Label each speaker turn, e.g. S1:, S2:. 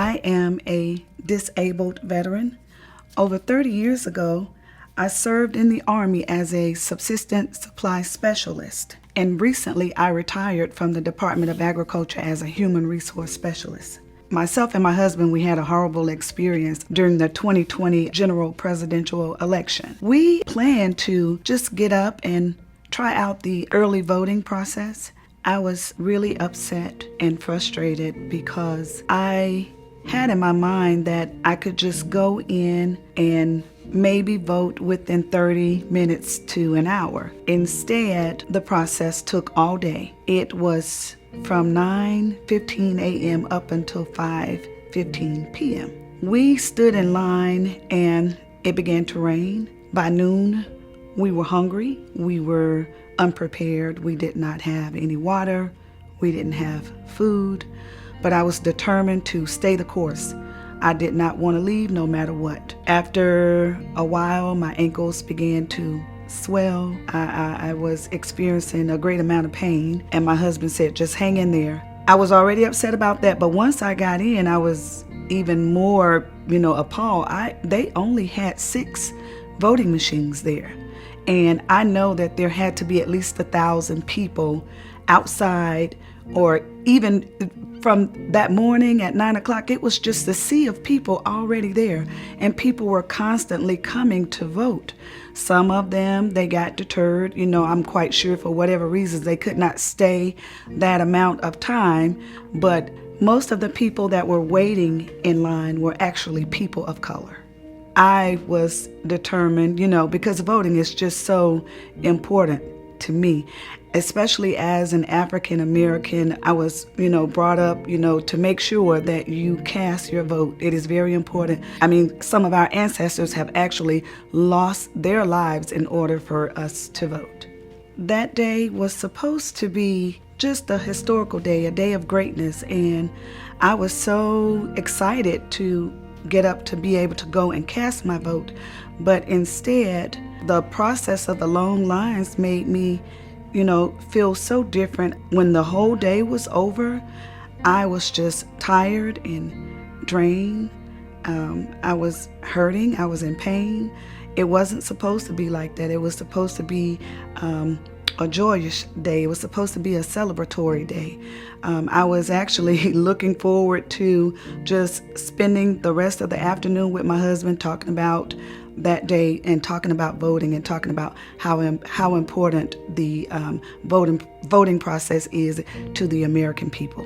S1: I am a disabled veteran. Over 30 years ago, I served in the Army as a subsistence supply specialist, and recently I retired from the Department of Agriculture as a human resource specialist. Myself and my husband, we had a horrible experience during the 2020 general presidential election. We planned to just get up and try out the early voting process. I was really upset and frustrated because I had in my mind that I could just go in and maybe vote within 30 minutes to an hour. Instead, the process took all day. It was from 9:15 a.m. up until 5:15 p.m. We stood in line and it began to rain. By noon, we were hungry. We were unprepared. We did not have any water. We didn't have food. But I was determined to stay the course. I did not want to leave no matter what. After a while, my ankles began to swell. I was experiencing a great amount of pain, and my husband said, just hang in there. I was already upset about that, but once I got in, I was even more, appalled. They only had 6 voting machines there. And I know that there had to be at least 1,000 people outside, or even from that morning at 9 o'clock, it was just a sea of people already there, and people were constantly coming to vote. Some of them, they got deterred. I'm quite sure for whatever reasons they could not stay that amount of time, but most of the people that were waiting in line were actually people of color. I was determined, because voting is just so important to me, especially as an African American. I was, brought up, to make sure that you cast your vote. It is very important. Some of our ancestors have actually lost their lives in order for us to vote. That day was supposed to be just a historical day, a day of greatness, and I was so excited to get up to be able to go and cast my vote. But instead, the process of the long lines made me, feel so different. When the whole day was over, I was just tired and drained. I was hurting. I was in pain. It wasn't supposed to be like that. It was supposed to be a joyous day. It was supposed to be a celebratory day. I was actually looking forward to just spending the rest of the afternoon with my husband, talking about that day and talking about voting and talking about how important the voting process is to the American people.